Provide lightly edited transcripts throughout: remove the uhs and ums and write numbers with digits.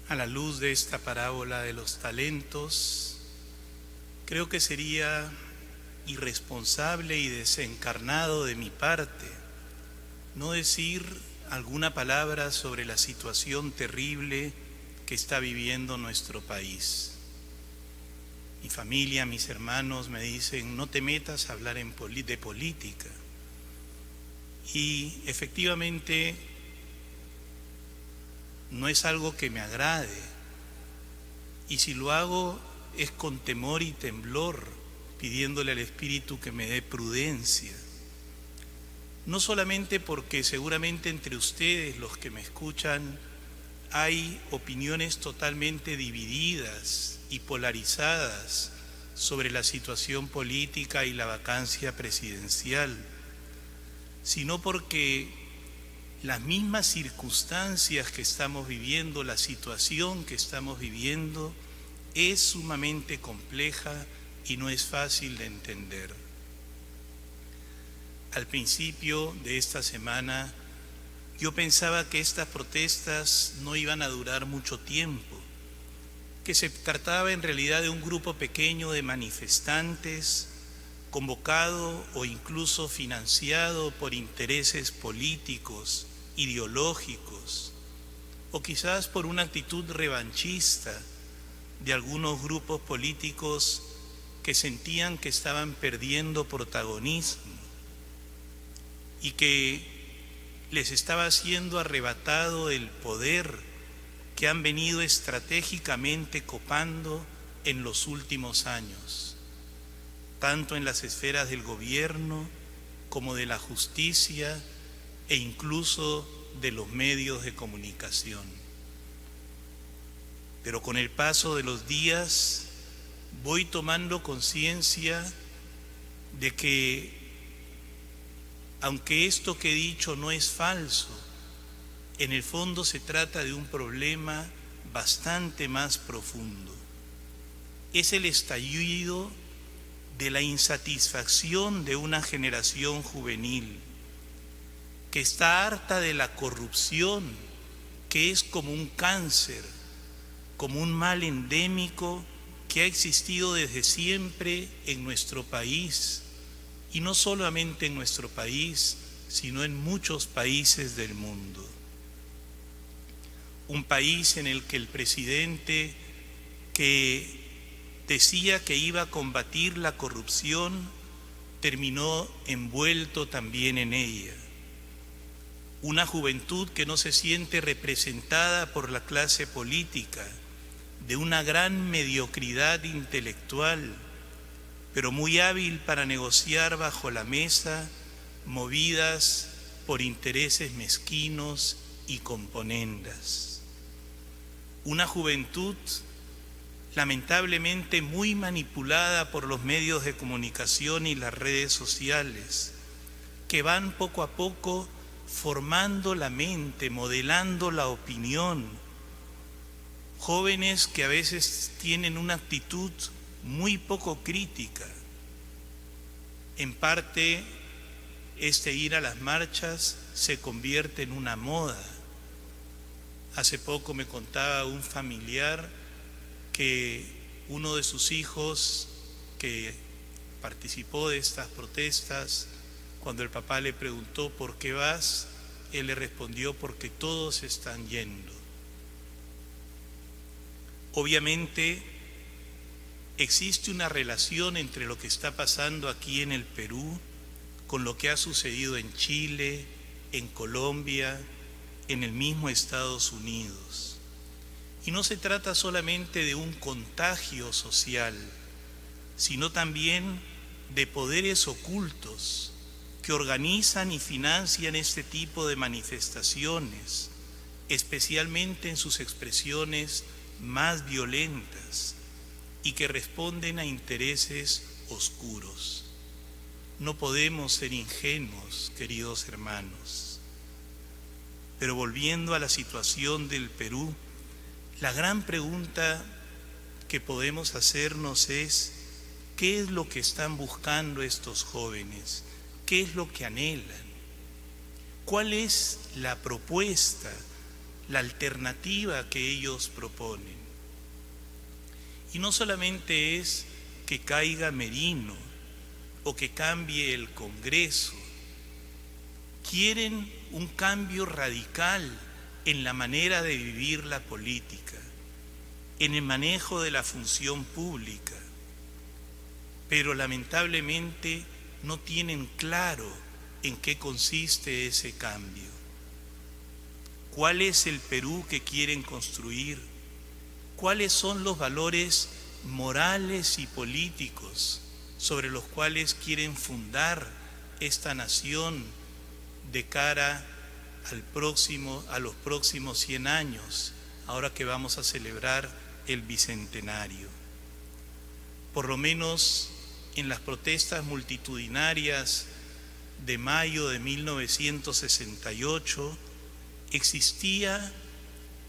A la luz de esta parábola de los talentos, creo que sería irresponsable y desencarnado de mi parte no decir alguna palabra sobre la situación terrible que está viviendo nuestro país. Mi familia, mis hermanos me dicen, no te metas a hablar de política. Y efectivamente no es algo que me agrade. Y si lo hago es con temor y temblor, pidiéndole al Espíritu que me dé prudencia. No solamente porque seguramente entre ustedes, los que me escuchan, hay opiniones totalmente divididas y polarizadas sobre la situación política y la vacancia presidencial, sino porque las mismas circunstancias que estamos viviendo, la situación que estamos viviendo, es sumamente compleja y no es fácil de entender. Al principio de esta semana, yo pensaba que estas protestas no iban a durar mucho tiempo, que se trataba en realidad de un grupo pequeño de manifestantes convocado o incluso financiado por intereses políticos, ideológicos, o quizás por una actitud revanchista de algunos grupos políticos que sentían que estaban perdiendo protagonismo y que les estaba siendo arrebatado el poder que han venido estratégicamente copando en los últimos años, tanto en las esferas del gobierno como de la justicia e incluso de los medios de comunicación. Pero con el paso de los días voy tomando conciencia de que, aunque esto que he dicho no es falso, en el fondo se trata de un problema bastante más profundo. Es el estallido de la insatisfacción de una generación juvenil que está harta de la corrupción, que es como un cáncer, como un mal endémico que ha existido desde siempre en nuestro país, y no solamente en nuestro país, sino en muchos países del mundo. Un país en el que el presidente que decía que iba a combatir la corrupción terminó envuelto también en ella. Una juventud que no se siente representada por la clase política, de una gran mediocridad intelectual, pero muy hábil para negociar bajo la mesa, movidas por intereses mezquinos y componendas. Una juventud lamentablemente muy manipulada por los medios de comunicación y las redes sociales, que van poco a poco formando la mente, modelando la opinión. Jóvenes que a veces tienen una actitud muy poco crítica. En parte, este ir a las marchas se convierte en una moda. Hace poco me contaba un familiar que uno de sus hijos que participó de estas protestas, cuando el papá le preguntó ¿por qué vas?, él le respondió porque todos están yendo. Obviamente existe una relación entre lo que está pasando aquí en el Perú con lo que ha sucedido en Chile, en Colombia, en el mismo Estados Unidos. Y no se trata solamente de un contagio social, sino también de poderes ocultos que organizan y financian este tipo de manifestaciones, especialmente en sus expresiones más violentas, y que responden a intereses oscuros. No podemos ser ingenuos, queridos hermanos. Pero volviendo a la situación del Perú, la gran pregunta que podemos hacernos es: ¿qué es lo que están buscando estos jóvenes? ¿Qué es lo que anhelan? ¿Cuál es la propuesta, la alternativa que ellos proponen. Y no solamente es que caiga Merino o que cambie el Congreso. Quieren un cambio radical en la manera de vivir la política, en el manejo de la función pública, pero lamentablemente no tienen claro en qué consiste ese cambio. ¿Cuál es el Perú que quieren construir? ¿Cuáles son los valores morales y políticos sobre los cuales quieren fundar esta nación de cara a los próximos 100 años, ahora que vamos a celebrar el bicentenario? Por lo menos en las protestas multitudinarias de mayo de 1968 existía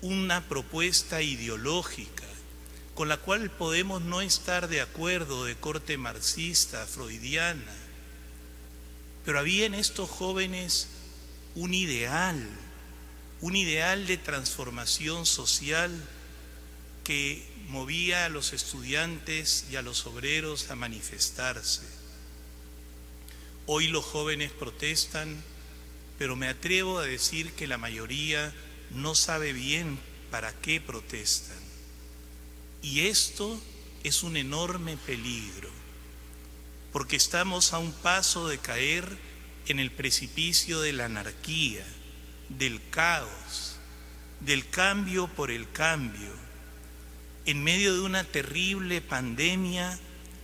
una propuesta ideológica con la cual podemos no estar de acuerdo, de corte marxista, freudiana, pero había en estos jóvenes un ideal de transformación social que movía a los estudiantes y a los obreros a manifestarse. Hoy los jóvenes protestan, pero me atrevo a decir que la mayoría no sabe bien para qué protestan. Y esto es un enorme peligro, porque estamos a un paso de caer en el precipicio de la anarquía, del caos, del cambio por el cambio, en medio de una terrible pandemia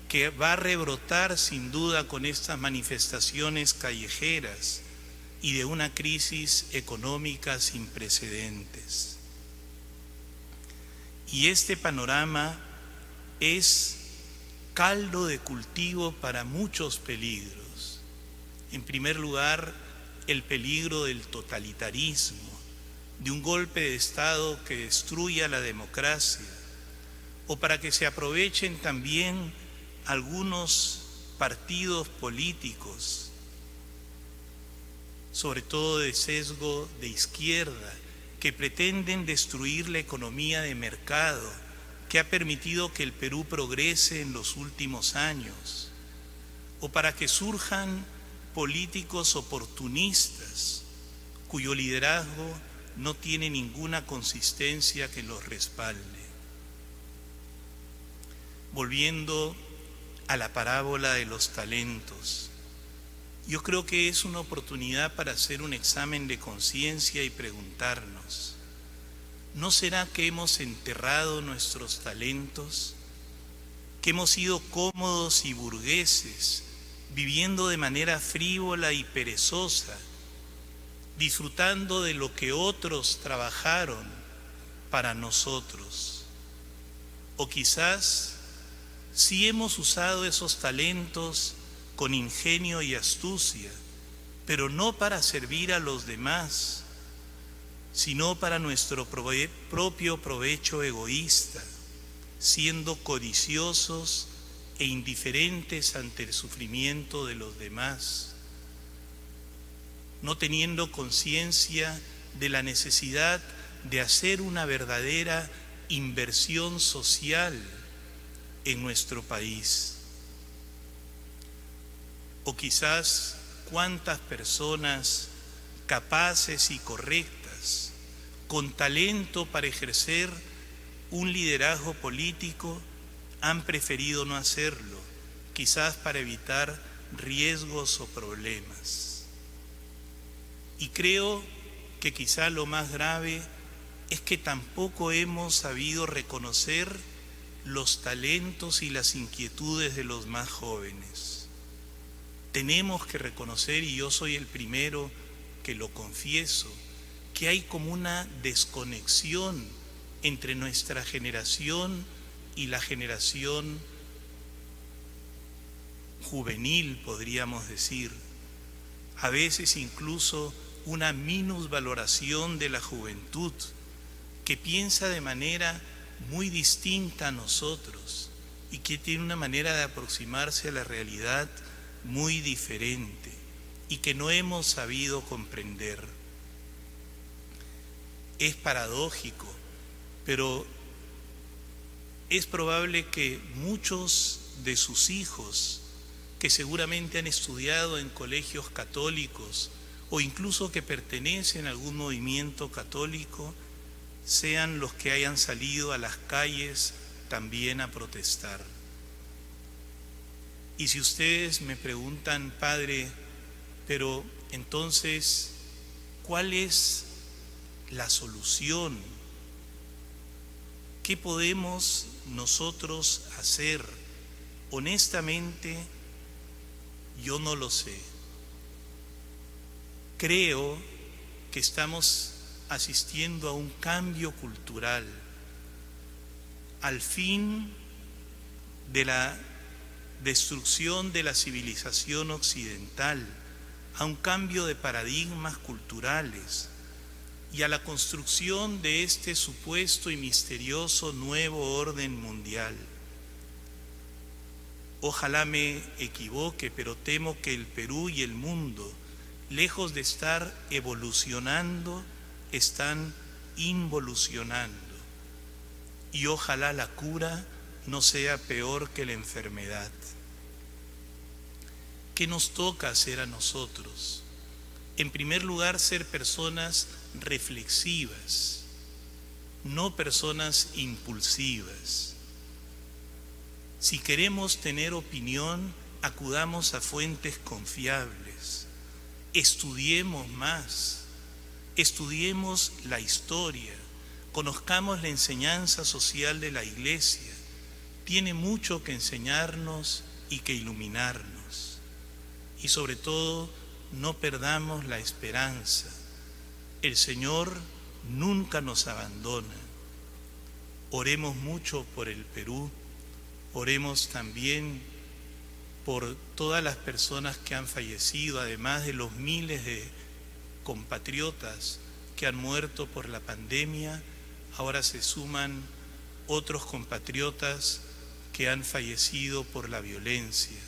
que va a rebrotar sin duda con estas manifestaciones callejeras y de una crisis económica sin precedentes. Y este panorama es caldo de cultivo para muchos peligros. En primer lugar, el peligro del totalitarismo, de un golpe de Estado que destruya la democracia, o para que se aprovechen también algunos partidos políticos, sobre todo de sesgo de izquierda, que pretenden destruir la economía de mercado que ha permitido que el Perú progrese en los últimos años, o para que surjan políticos oportunistas cuyo liderazgo no tiene ninguna consistencia que los respalde. Volviendo a la parábola de los talentos, yo creo que es una oportunidad para hacer un examen de conciencia y preguntarnos, ¿no será que hemos enterrado nuestros talentos? ¿Que hemos sido cómodos y burgueses, viviendo de manera frívola y perezosa, disfrutando de lo que otros trabajaron para nosotros? O quizás sí hemos usado esos talentos con ingenio y astucia, pero no para servir a los demás, sino para nuestro propio provecho egoísta, siendo codiciosos e indiferentes ante el sufrimiento de los demás, no teniendo conciencia de la necesidad de hacer una verdadera inversión social en nuestro país. O quizás cuántas personas capaces y correctas, con talento para ejercer un liderazgo político, han preferido no hacerlo, quizás para evitar riesgos o problemas. Y creo que quizá lo más grave es que tampoco hemos sabido reconocer los talentos y las inquietudes de los más jóvenes. Tenemos que reconocer, y yo soy el primero que lo confieso, que hay como una desconexión entre nuestra generación y la generación juvenil, podríamos decir. A veces incluso una minusvaloración de la juventud, que piensa de manera muy distinta a nosotros y que tiene una manera de aproximarse a la realidad muy diferente y que no hemos sabido comprender. Es paradójico, pero es probable que muchos de sus hijos, que seguramente han estudiado en colegios católicos o incluso que pertenecen a algún movimiento católico, sean los que hayan salido a las calles también a protestar. Y si ustedes me preguntan, Padre, pero entonces, ¿cuál es la solución? ¿Qué podemos nosotros hacer? Honestamente, yo no lo sé. Creo que estamos asistiendo a un cambio cultural, al fin de la destrucción de la civilización occidental, a un cambio de paradigmas culturales y a la construcción de este supuesto y misterioso nuevo orden mundial. Ojalá me equivoque, pero temo que el Perú y el mundo, lejos de estar evolucionando, están involucionando. Y ojalá la cura no sea peor que la enfermedad. ¿Qué nos toca hacer a nosotros? En primer lugar, ser personas reflexivas, no personas impulsivas. Si queremos tener opinión, acudamos a fuentes confiables. Estudiemos más, estudiemos la historia, conozcamos la enseñanza social de la Iglesia. Tiene mucho que enseñarnos y que iluminarnos. Y sobre todo, no perdamos la esperanza. El Señor nunca nos abandona. Oremos mucho por el Perú, oremos también por todas las personas que han fallecido, además de los miles de compatriotas que han muerto por la pandemia. Ahora se suman otros compatriotas que han fallecido por la violencia.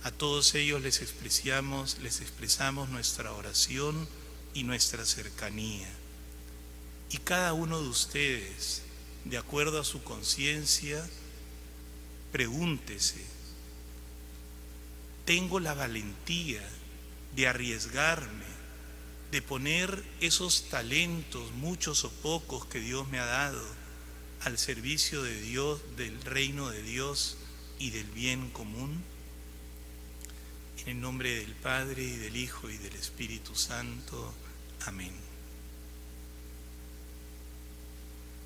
A todos ellos les expresamos nuestra oración y nuestra cercanía. Y cada uno de ustedes, de acuerdo a su conciencia, pregúntese: ¿tengo la valentía de arriesgarme, de poner esos talentos, muchos o pocos, que Dios me ha dado, al servicio de Dios, del reino de Dios y del bien común? En el nombre del Padre, y del Hijo, y del Espíritu Santo. Amén.